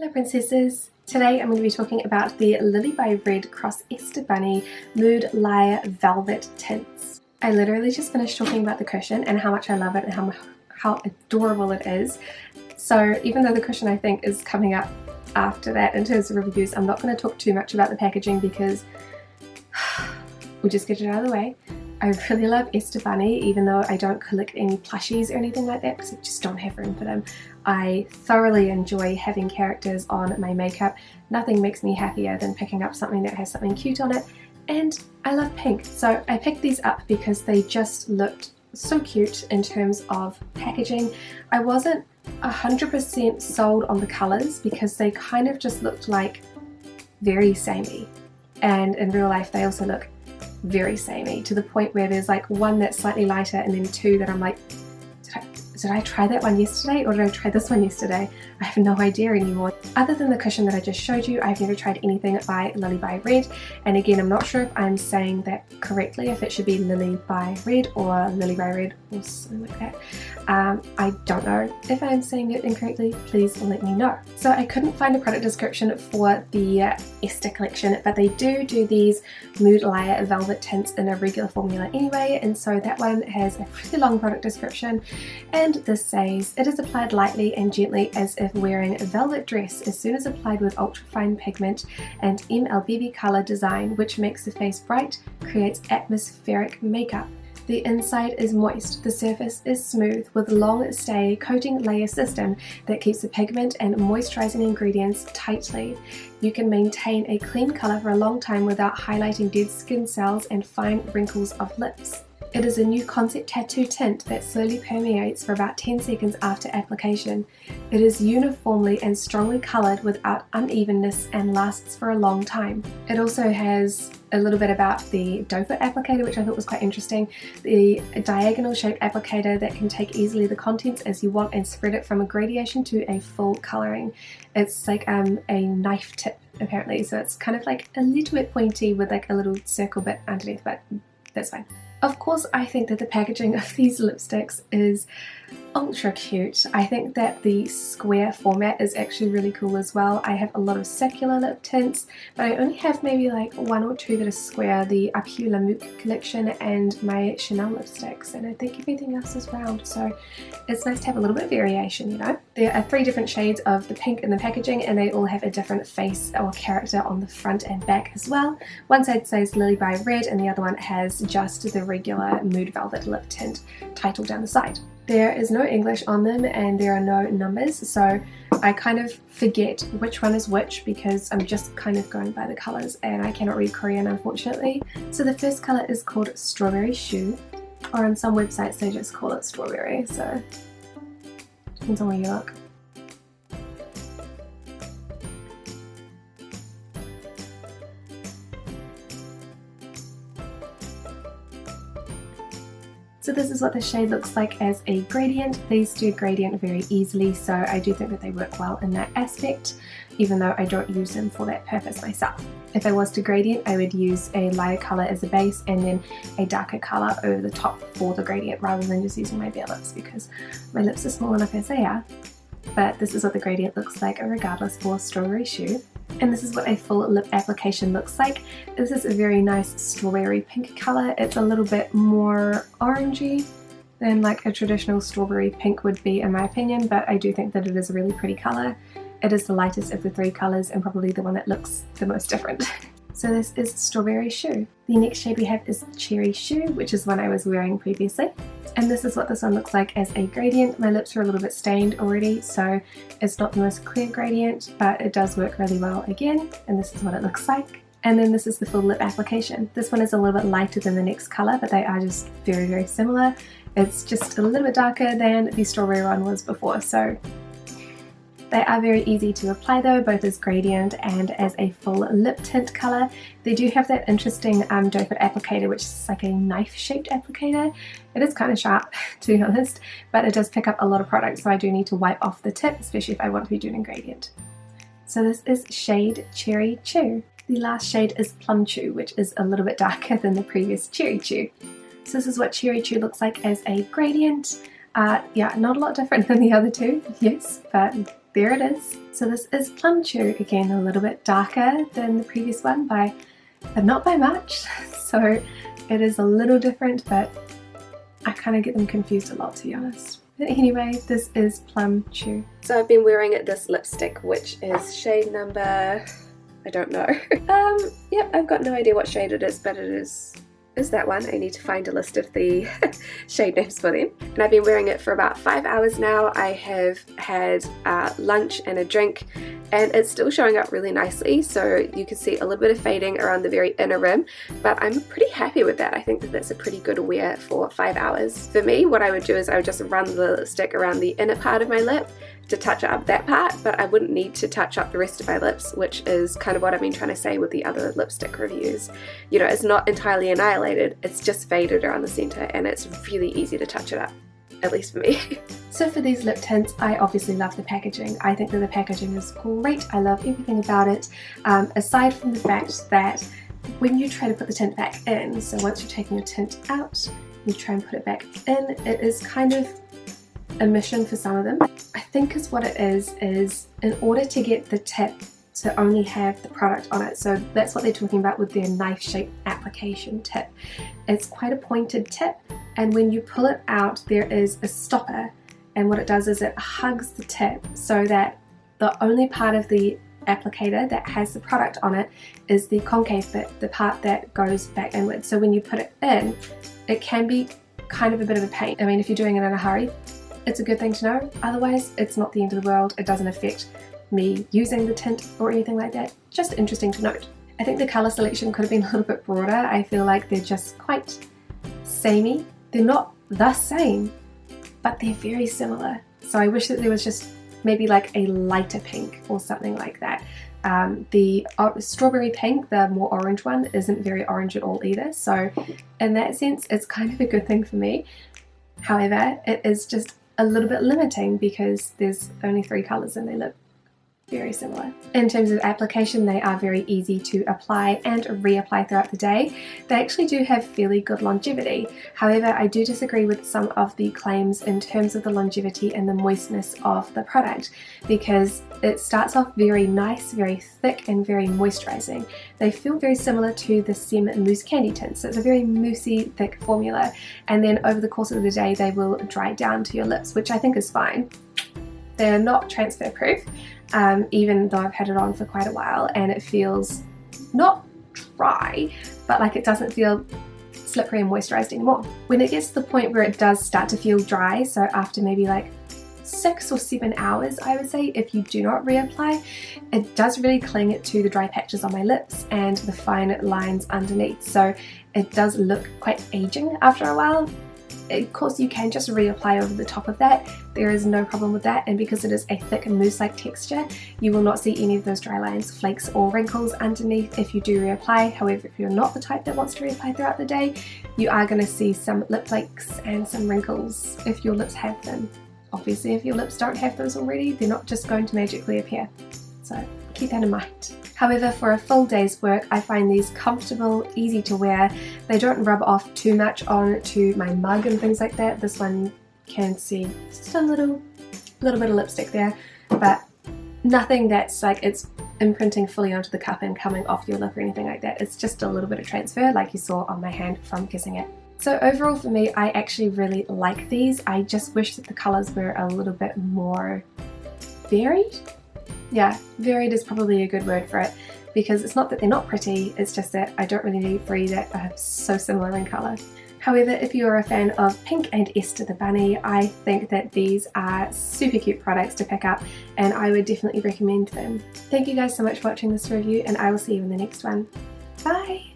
Hello princesses! Today I'm going to be talking about the Lily by Red Cross Esther Bunny Mood Liar Velvet Tints. I literally just finished talking about the cushion and how much I love it and how adorable it is. So even though the cushion I think is coming up after that in terms of reviews, I'm not going to talk too much about the packaging because we'll just get it out of the way. I really love Esther Bunny, even though I don't collect any plushies or anything like that because I just don't have room for them. I thoroughly enjoy having characters on my makeup. Nothing makes me happier than picking up something that has something cute on it, and I love pink. So I picked these up because they just looked so cute in terms of packaging. I wasn't 100% sold on the colours because they kind of just looked like very samey, and in real life they also look very samey, to the point where there's like one that's slightly lighter and then two that I'm like, did I try that one yesterday or did I try this one yesterday? I have no idea anymore. Other than the cushion that I just showed you, I've never tried anything by Lily by Red, and again I'm not sure if I'm saying that correctly, if it should be Lily by Red or Lily by Red or something like that. I don't know if I'm saying it incorrectly, please let me know. So I couldn't find a product description for the Esther collection, but they do these Mood Liar Velvet Tints in a regular formula anyway, and so that one has a pretty long product description, and this says, it is applied lightly and gently as if wearing a velvet dress, as soon as applied with ultrafine pigment and MLBB color design, which makes the face bright, creates atmospheric makeup. The inside is moist, the surface is smooth with long stay coating layer system that keeps the pigment and moisturizing ingredients tightly. You can maintain a clean color for a long time without highlighting dead skin cells and fine wrinkles of lips. It is a new concept tattoo tint that slowly permeates for about 10 seconds after application. It is uniformly and strongly coloured without unevenness and lasts for a long time. It also has a little bit about the doe foot applicator, which I thought was quite interesting. The diagonal shaped applicator that can take easily the contents as you want and spread it from a gradation to a full colouring. It's like a knife tip apparently, so it's kind of like a little bit pointy with like a little circle bit underneath, but that's fine. Of course, I think that the packaging of these lipsticks is ultra cute. I think that the square format is actually really cool as well. I have a lot of circular lip tints, but I only have maybe like one or two that are square, the Appuie Lamouk collection and my Chanel lipsticks, and I think everything else is round, so it's nice to have a little bit of variation, you know. There are 3 different shades of the pink in the packaging, and they all have a different face or character on the front and back as well. One side says Lily by Red and the other one has just the regular Mood Velvet lip tint title down the side. There is no English on them and there are no numbers, so I kind of forget which one is which because I'm just kind of going by the colours and I cannot read Korean unfortunately. So the first colour is called Strawberry Shoe, or on some websites they just call it Strawberry, so depends on where you look. So this is what the shade looks like as a gradient. These do gradient very easily, so I do think that they work well in that aspect, even though I don't use them for that purpose myself. If I was to gradient, I would use a lighter colour as a base and then a darker colour over the top for the gradient rather than just using my bare lips because my lips are small enough as they are. But this is what the gradient looks like regardless for Strawberry Shoe. And this is what a full lip application looks like. This is a very nice strawberry pink colour. It's a little bit more orangey than like a traditional strawberry pink would be in my opinion, but I do think that it is a really pretty colour. It is the lightest of the 3 colours and probably the one that looks the most different. So this is Strawberry Shoe. The next shade we have is Cherry Shoe, which is one I was wearing previously. And this is what this one looks like as a gradient. My lips are a little bit stained already, so it's not the most clear gradient, but it does work really well again, and this is what it looks like. And then this is the full lip application. This one is a little bit lighter than the next colour, but they are just very, very similar. It's just a little bit darker than the strawberry one was before, so they are very easy to apply though, both as gradient and as a full lip tint colour. They do have that interesting doe foot applicator, which is like a knife shaped applicator. It is kind of sharp to be honest, but it does pick up a lot of product, so I do need to wipe off the tip, especially if I want to be doing a gradient. So this is shade Cherry Chew. The last shade is Plum Chew, which is a little bit darker than the previous Cherry Chew. So this is what Cherry Chew looks like as a gradient. Yeah, not a lot different than the other two, yes, but there it is. So this is Plum Cherry, again a little bit darker than the previous one but not by much, so it is a little different, but I kind of get them confused a lot, to be honest. But anyway, this is Plum Cherry. So I've been wearing this lipstick, which is shade number, I don't know. Yep, I've got no idea what shade it is, but it is that one. I need to find a list of the shade names for them. And I've been wearing it for about 5 hours now. I have had lunch and a drink, and it's still showing up really nicely, so you can see a little bit of fading around the very inner rim, but I'm pretty happy with that. I think that that's a pretty good wear for 5 hours. For me, what I would do is I would just run the lipstick around the inner part of my lip to touch up that part, but I wouldn't need to touch up the rest of my lips, which is kind of what I've been trying to say with the other lipstick reviews. You know, it's not entirely annihilated, it's just faded around the center, and it's really easy to touch it up, at least for me. So for these lip tints, I obviously love the packaging. I think that the packaging is great. I love everything about it, aside from the fact that when you try to put the tint back in, so once you're taking your tint out, you try and put it back in, it is kind of a mission for some of them. I think is what it is in order to get the tip to only have the product on it, so that's what they're talking about with their knife shaped application tip. It's quite a pointed tip, and when you pull it out there is a stopper, and what it does is it hugs the tip so that the only part of the applicator that has the product on it is the concave bit, the part that goes back inward. So when you put it in, it can be kind of a bit of a pain. I mean, if you're doing it in a hurry, it's a good thing to know. Otherwise, it's not the end of the world. It doesn't affect me using the tint or anything like that. Just interesting to note. I think the colour selection could have been a little bit broader. I feel like they're just quite samey. They're not the same, but they're very similar. So I wish that there was just maybe like a lighter pink or something like that. The strawberry pink, the more orange one, isn't very orange at all either. So in that sense, it's kind of a good thing for me. However, it is just a little bit limiting because there's only 3 colours and they look very similar. In terms of application, they are very easy to apply and reapply throughout the day. They actually do have fairly good longevity. However, I do disagree with some of the claims in terms of the longevity and the moistness of the product, because it starts off very nice, very thick and very moisturizing. They feel very similar to the Sem Mousse Candy Tints. So it's a very moussey, thick formula, and then over the course of the day they will dry down to your lips, which I think is fine. They're not transfer proof, even though I've had it on for quite a while, and it feels not dry, but like it doesn't feel slippery and moisturized anymore. When it gets to the point where it does start to feel dry, so after maybe like 6 or 7 hours, I would say, if you do not reapply, it does really cling to the dry patches on my lips and the fine lines underneath, so it does look quite aging after a while. Of course, you can just reapply over the top of that. There is no problem with that, and because it is a thick mousse-like texture, you will not see any of those dry lines, flakes or wrinkles underneath if you do reapply. However, if you're not the type that wants to reapply throughout the day, you are going to see some lip flakes and some wrinkles if your lips have them. Obviously, if your lips don't have those already, they're not just going to magically appear. So keep that in mind. However, for a full day's work, I find these comfortable, easy to wear. They don't rub off too much onto my mug and things like that. This one can see just a little bit of lipstick there, but nothing that's like it's imprinting fully onto the cup and coming off your lip or anything like that. It's just a little bit of transfer like you saw on my hand from kissing it. So overall for me, I actually really like these. I just wish that the colours were a little bit more varied. Yeah, varied is probably a good word for it, because it's not that they're not pretty, it's just that I don't really need 3 that are so similar in colour. However, if you're a fan of Pink and Esther the Bunny, I think that these are super cute products to pick up, and I would definitely recommend them. Thank you guys so much for watching this review, and I will see you in the next one. Bye!